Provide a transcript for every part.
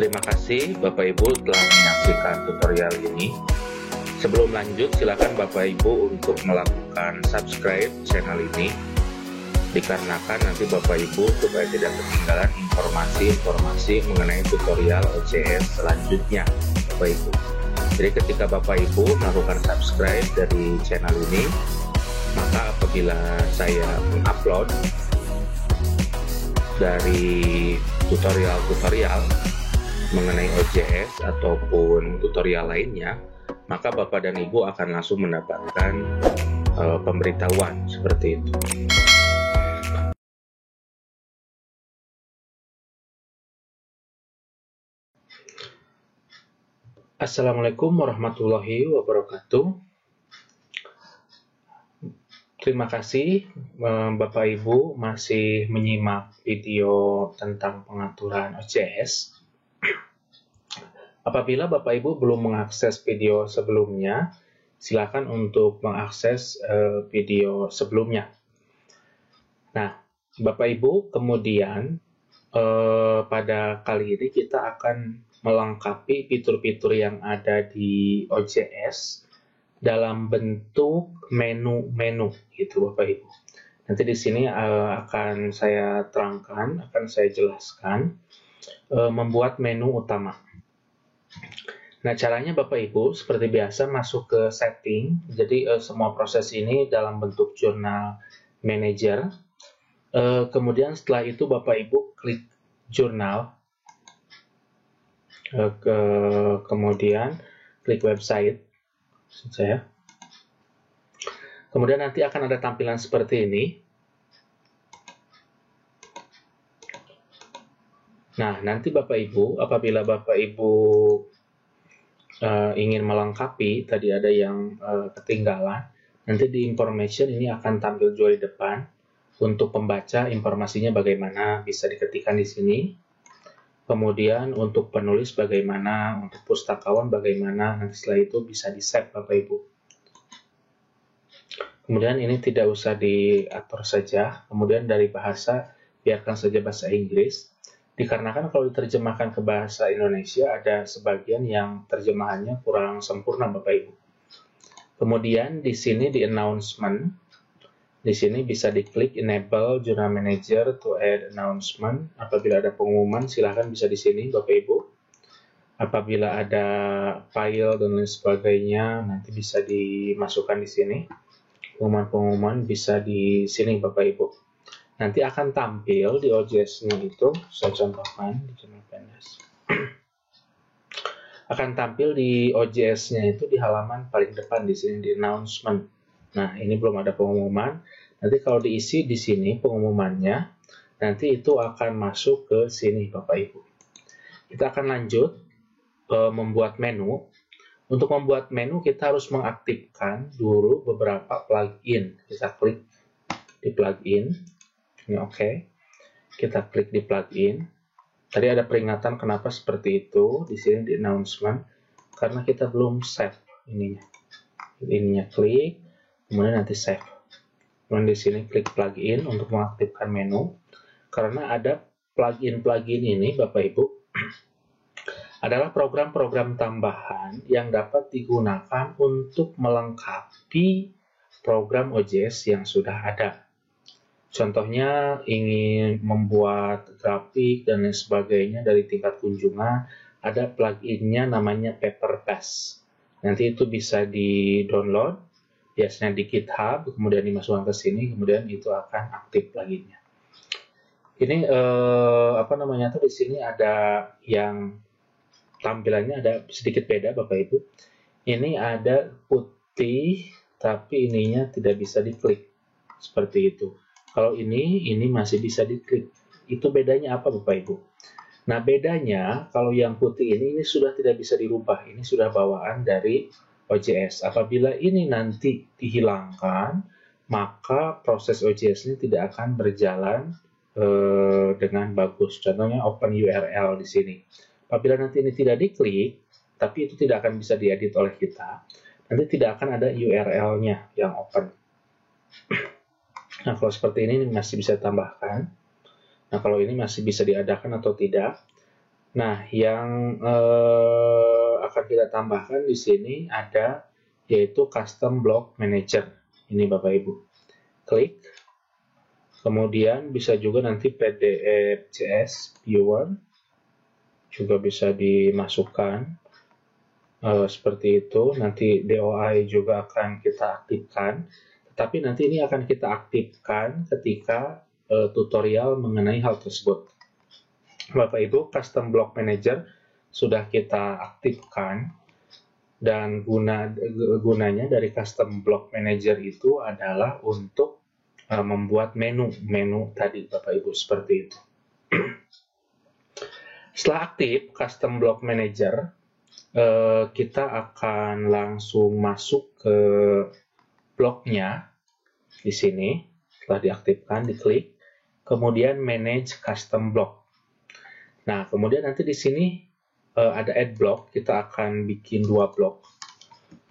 Terima kasih Bapak Ibu telah menyaksikan tutorial ini. Sebelum lanjut, silakan Bapak Ibu untuk melakukan subscribe channel ini, dikarenakan nanti Bapak Ibu supaya tidak ketinggalan informasi-informasi mengenai tutorial OJS selanjutnya, Bapak Ibu. Jadi ketika Bapak Ibu melakukan subscribe dari channel ini, maka apabila saya mengupload dari tutorial-tutorial mengenai OJS ataupun tutorial lainnya, maka Bapak dan Ibu akan langsung mendapatkan pemberitahuan seperti itu. Assalamualaikum warahmatullahi wabarakatuh. Terima kasih Bapak Ibu masih menyimak video tentang pengaturan OJS. Apabila Bapak Ibu belum mengakses video sebelumnya, silakan untuk mengakses video sebelumnya. Nah, Bapak Ibu, kemudian pada kali ini kita akan melengkapi fitur-fitur yang ada di OJS dalam bentuk menu-menu, gitu Bapak Ibu. Nanti di sini akan saya terangkan, akan saya jelaskan membuat menu utama. Nah, caranya Bapak Ibu seperti biasa masuk ke setting. Jadi semua proses ini dalam bentuk jurnal manager. Kemudian setelah itu Bapak Ibu klik jurnal. Kemudian klik website saja. Kemudian nanti akan ada tampilan seperti ini. Nah, nanti Bapak Ibu, apabila Bapak Ibu ingin melengkapi, tadi ada yang ketinggalan, nanti di information ini akan tampil juga di depan. Untuk pembaca informasinya bagaimana bisa diketikkan di sini. Kemudian untuk penulis bagaimana, untuk pustakawan bagaimana, nanti setelah itu bisa di-save Bapak Ibu. Kemudian ini tidak usah diatur saja. Kemudian dari bahasa, biarkan saja bahasa Inggris. Dikarenakan kalau diterjemahkan ke bahasa Indonesia, ada sebagian yang terjemahannya kurang sempurna Bapak Ibu. Kemudian di sini di announcement, di sini bisa diklik enable journal manager to add announcement. Apabila ada pengumuman, silahkan bisa di sini Bapak Ibu. Apabila ada file dan lain sebagainya, nanti bisa dimasukkan di sini. Pengumuman-pengumuman bisa di sini Bapak Ibu. Nanti akan tampil di OJS-nya itu, saya contohkan di jurnal PNS. Akan tampil di OJS-nya itu di halaman paling depan di sini di announcement. Nah, ini belum ada pengumuman. Nanti kalau diisi di sini pengumumannya, nanti itu akan masuk ke sini Bapak Ibu. Kita akan lanjut membuat menu. Untuk membuat menu kita harus mengaktifkan dulu beberapa plugin. Kita klik di plugin. Ini oke. Kita klik di plugin. Tadi ada peringatan kenapa seperti itu di sini di announcement karena kita belum save ininya. Ininya klik, kemudian nanti save. Kemudian di sini klik plugin untuk mengaktifkan menu. Karena ada plugin-plugin ini Bapak Ibu adalah program-program tambahan yang dapat digunakan untuk melengkapi program OJS yang sudah ada. Contohnya ingin membuat grafik dan lain sebagainya dari tingkat kunjungan, ada pluginnya namanya PaperPass. Nanti itu bisa di-download, biasanya di GitHub, kemudian dimasukkan ke sini, kemudian itu akan aktif pluginnya. Ini di sini ada yang tampilannya ada sedikit beda Bapak Ibu. Ini ada putih, tapi ininya tidak bisa diklik seperti itu. Kalau ini masih bisa diklik. Itu bedanya apa Bapak Ibu? Nah, bedanya kalau yang putih ini sudah tidak bisa dirubah. Ini sudah bawaan dari OJS. Apabila ini nanti dihilangkan, maka proses OJS ini tidak akan berjalan dengan bagus. Contohnya open URL di sini. Apabila nanti ini tidak diklik, tapi itu tidak akan bisa diedit oleh kita, nanti tidak akan ada URL-nya yang open. Nah, kalau seperti ini masih bisa ditambahkan. Nah, kalau ini masih bisa diadakan atau tidak. Nah, yang akan kita tambahkan di sini ada yaitu Custom Block Manager. Ini Bapak Ibu. Klik. Kemudian bisa juga nanti PDF CS Viewer juga bisa dimasukkan seperti itu. Nanti DOI juga akan kita aktifkan. Tetapi nanti ini akan kita aktifkan ketika tutorial mengenai hal tersebut. Bapak Ibu, Custom Block Manager sudah kita aktifkan, dan gunanya dari Custom Block Manager itu adalah untuk membuat menu tadi Bapak Ibu, seperti itu. Setelah aktif Custom Block Manager, kita akan langsung masuk ke bloknya di sini. Setelah diaktifkan, diklik, kemudian Manage Custom Block. Nah, kemudian nanti di sini ada add block, kita akan bikin 2 blok.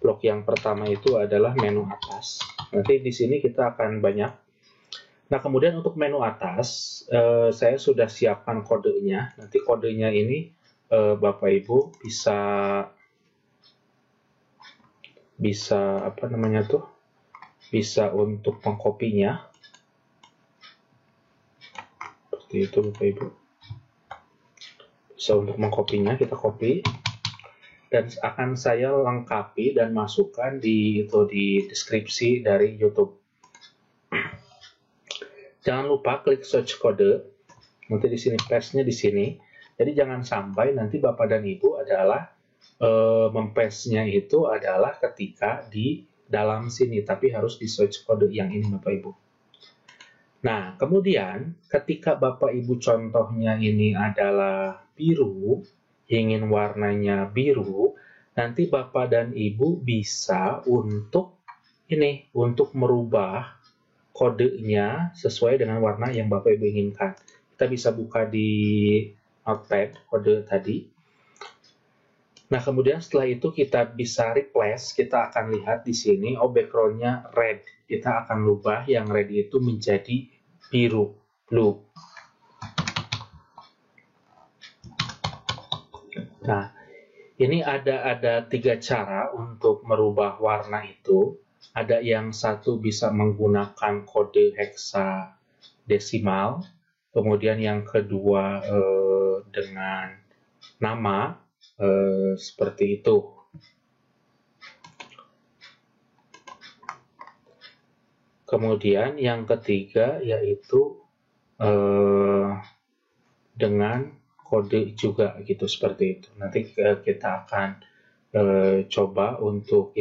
Blok yang pertama itu adalah menu atas. Nanti di sini kita akan banyak. Nah, kemudian untuk menu atas, saya sudah siapkan kodenya. Nanti kodenya ini Bapak Ibu bisa apa namanya tuh? Bisa untuk mengkopinya. Seperti itu Bapak Ibu. Bisa untuk mengkopinya, kita copy. Dan akan saya lengkapi dan masukkan di deskripsi dari YouTube. Jangan lupa klik search kode. Nanti di sini paste-nya di sini. Jadi jangan sampai nanti Bapak dan Ibu adalah mempaste-nya itu adalah ketika di dalam sini, tapi harus di search kode yang ini Bapak Ibu. Nah, kemudian ketika Bapak Ibu contohnya ini adalah biru, ingin warnanya biru, nanti Bapak dan Ibu bisa untuk merubah kodenya sesuai dengan warna yang Bapak Ibu inginkan. Kita bisa buka di Notepad kode tadi. Nah, kemudian setelah itu kita bisa replace, kita akan lihat di sini, background-nya red. Kita akan rubah yang red itu menjadi biru, blue. Nah, ini ada 3 cara untuk merubah warna itu. Ada yang satu bisa menggunakan kode heksadesimal, kemudian yang kedua dengan nama, seperti itu. Kemudian yang ketiga yaitu dengan kode juga gitu, seperti itu. Nanti kita akan coba untuk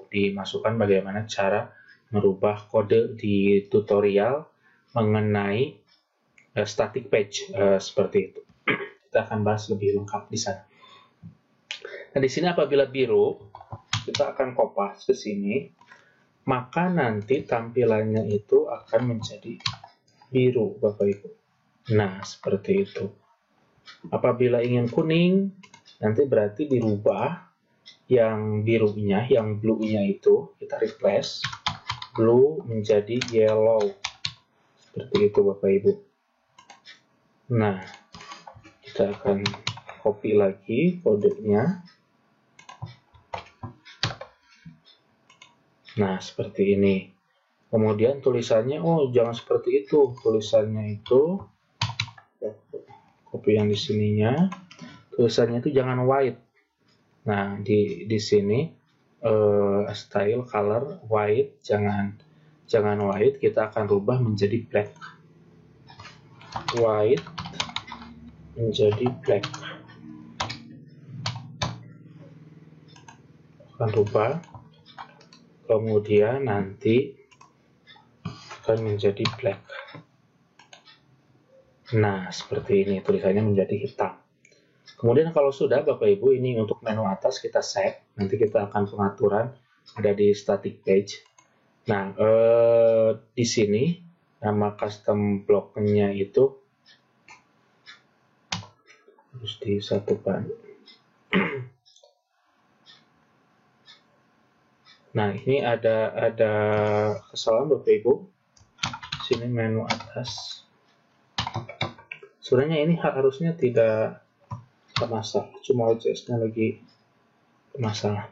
dimasukkan bagaimana cara merubah kode di tutorial mengenai static page, seperti itu. Kita akan bahas lebih lengkap di sana. Nah, di sini apabila biru, kita akan kopas ke sini, maka nanti tampilannya itu akan menjadi biru, Bapak Ibu. Nah, seperti itu. Apabila ingin kuning, nanti berarti dirubah yang birunya, yang blue-nya itu, kita replace blue menjadi yellow. Seperti itu, Bapak Ibu. Nah, kita akan copy lagi kodenya. Nah, seperti ini. Kemudian tulisannya, jangan seperti itu. Tulisannya itu, copy yang di sininya, tulisannya itu jangan white. Nah, di sini style color white, jangan white, kita akan rubah menjadi black. White menjadi black. Akan rubah. Kemudian nanti akan menjadi black. Nah, seperti ini, tulisannya menjadi hitam. Kemudian kalau sudah Bapak Ibu, ini untuk menu atas kita save. Nanti kita akan pengaturan ada di static page. Nah, di sini nama custom block-nya itu harus disatukan. Nah, ini ada kesalahan Bapak Ibu. Sini menu atas. Sebenarnya ini harusnya tidak nggak masalah, cuma OJS-nya lagi masalah.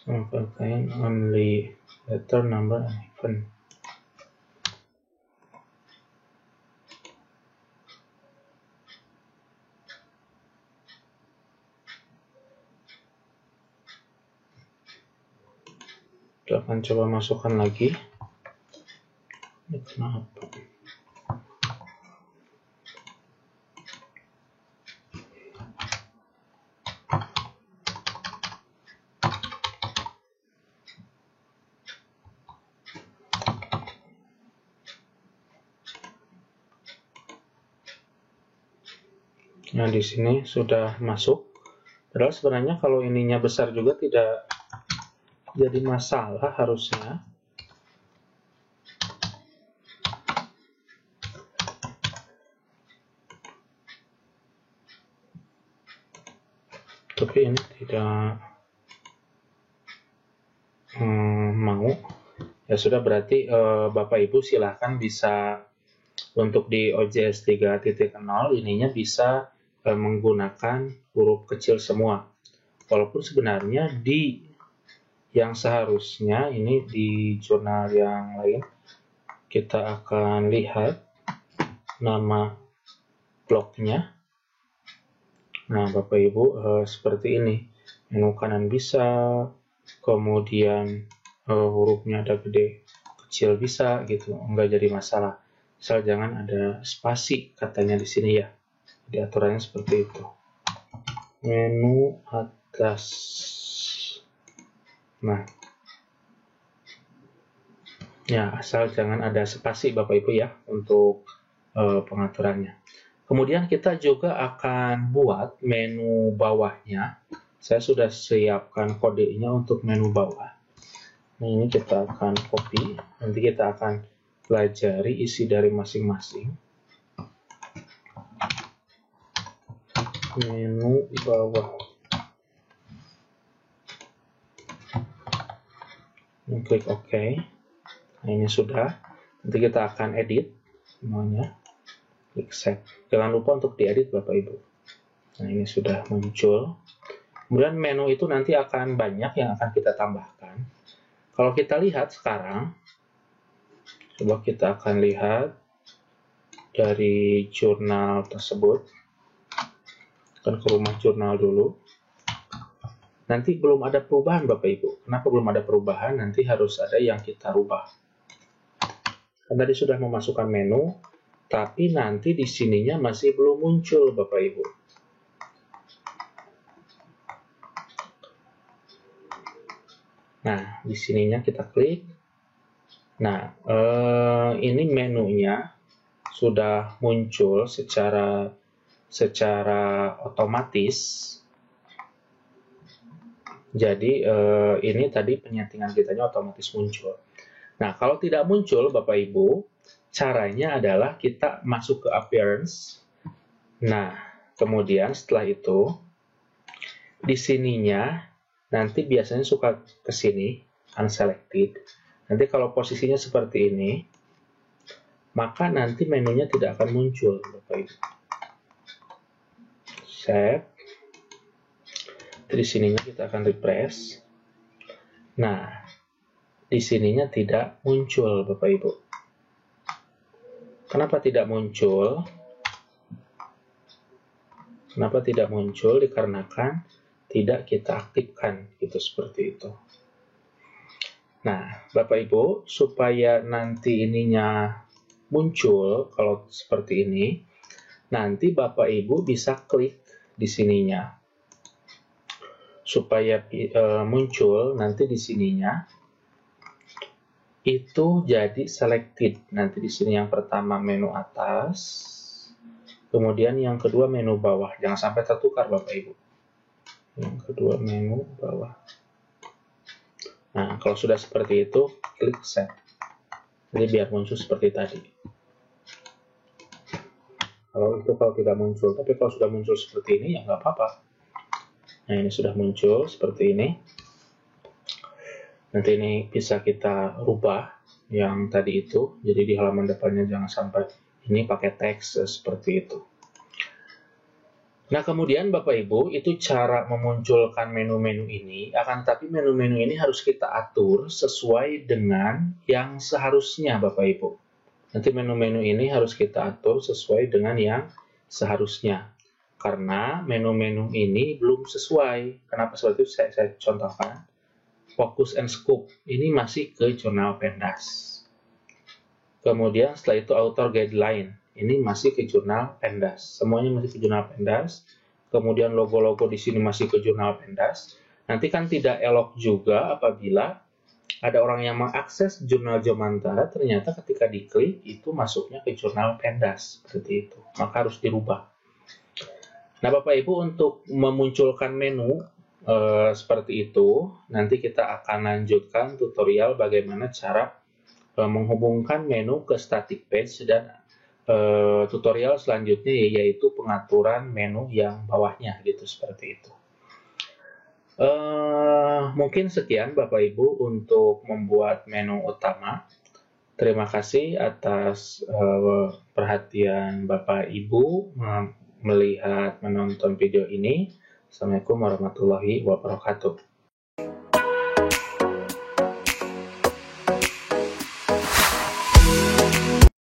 Contain only letter, number, and event. Kita akan coba masukkan lagi. Ini kenapa? Nah, di sini sudah masuk. Padahal sebenarnya kalau ininya besar juga tidak jadi masalah harusnya. Tapi ini tidak mau. Ya sudah, berarti Bapak Ibu silahkan bisa untuk di OJS 3.0 ininya bisa menggunakan huruf kecil semua. Walaupun sebenarnya di yang seharusnya ini di jurnal yang lain kita akan lihat nama bloknya. Nah, Bapak Ibu seperti ini. Menu kanan bisa, kemudian hurufnya ada gede, kecil bisa gitu, enggak jadi masalah. Asal jangan ada spasi katanya di sini ya. Di aturannya seperti itu. Menu atas. Nah, ya asal jangan ada spasi Bapak Ibu ya untuk pengaturannya. Kemudian kita juga akan buat menu bawahnya. Saya sudah siapkan kodenya untuk menu bawah. Nah, ini kita akan copy. Nanti kita akan pelajari isi dari masing-masing. Menu bawah. Klik OK. Nah, ini sudah. Nanti kita akan edit semuanya. Klik Save. Jangan lupa untuk diedit Bapak Ibu. Nah, ini sudah muncul. Kemudian menu itu nanti akan banyak yang akan kita tambahkan. Kalau kita lihat sekarang, coba kita akan lihat dari jurnal tersebut. Akan ke rumah jurnal dulu. Nanti belum ada perubahan Bapak Ibu. Kenapa belum ada perubahan? Nanti harus ada yang kita rubah. Kan tadi sudah memasukkan menu, tapi nanti di sininya masih belum muncul Bapak Ibu. Nah, di sininya kita klik. Nah, ini menunya sudah muncul secara otomatis. Jadi ini tadi penyetingan kitanya otomatis muncul. Nah, kalau tidak muncul Bapak Ibu, caranya adalah kita masuk ke appearance. Nah, kemudian setelah itu di sininya nanti biasanya suka ke sini unselected. Nanti kalau posisinya seperti ini, maka nanti menunya tidak akan muncul Bapak Ibu. Save. Di sininya kita akan refresh. Nah, di sininya tidak muncul Bapak Ibu. Kenapa tidak muncul? Kenapa tidak muncul? Dikarenakan tidak kita aktifkan, gitu seperti itu. Nah, Bapak Ibu, supaya nanti ininya muncul kalau seperti ini, nanti Bapak Ibu bisa klik di sininya. Supaya muncul nanti di sininya itu jadi selected. Nanti di sini yang pertama menu atas, kemudian yang kedua menu bawah. Jangan sampai tertukar Bapak Ibu. Yang kedua menu bawah. Nah, kalau sudah seperti itu, klik Save. Jadi biar muncul seperti tadi. Kalau tidak muncul, tapi kalau sudah muncul seperti ini ya nggak apa-apa. Nah, ini sudah muncul seperti ini. Nanti ini bisa kita rubah yang tadi itu. Jadi di halaman depannya jangan sampai ini pakai teks seperti itu. Nah, kemudian Bapak Ibu, itu cara memunculkan menu-menu ini, akan tetapi menu-menu ini harus kita atur sesuai dengan yang seharusnya Bapak Ibu. Nanti menu-menu ini harus kita atur sesuai dengan yang seharusnya. Karena menu-menu ini belum sesuai. Kenapa seperti itu? Saya contohkan. Focus and Scope, ini masih ke jurnal Pendas. Kemudian setelah itu Author Guideline, ini masih ke jurnal Pendas. Semuanya masih ke jurnal Pendas. Kemudian logo-logo di sini masih ke jurnal Pendas. Nanti kan tidak elok juga apabila ada orang yang mengakses jurnal Jomantara, ternyata ketika diklik itu masuknya ke jurnal Pendas, seperti itu. Maka harus dirubah. Nah, Bapak Ibu, untuk memunculkan menu seperti itu, nanti kita akan lanjutkan tutorial bagaimana cara menghubungkan menu ke static page, dan tutorial selanjutnya yaitu pengaturan menu yang bawahnya, gitu, seperti itu. Mungkin sekian Bapak Ibu untuk membuat menu utama. Terima kasih atas perhatian Bapak Ibu melihat menonton video ini. Assalamualaikum warahmatullahi wabarakatuh.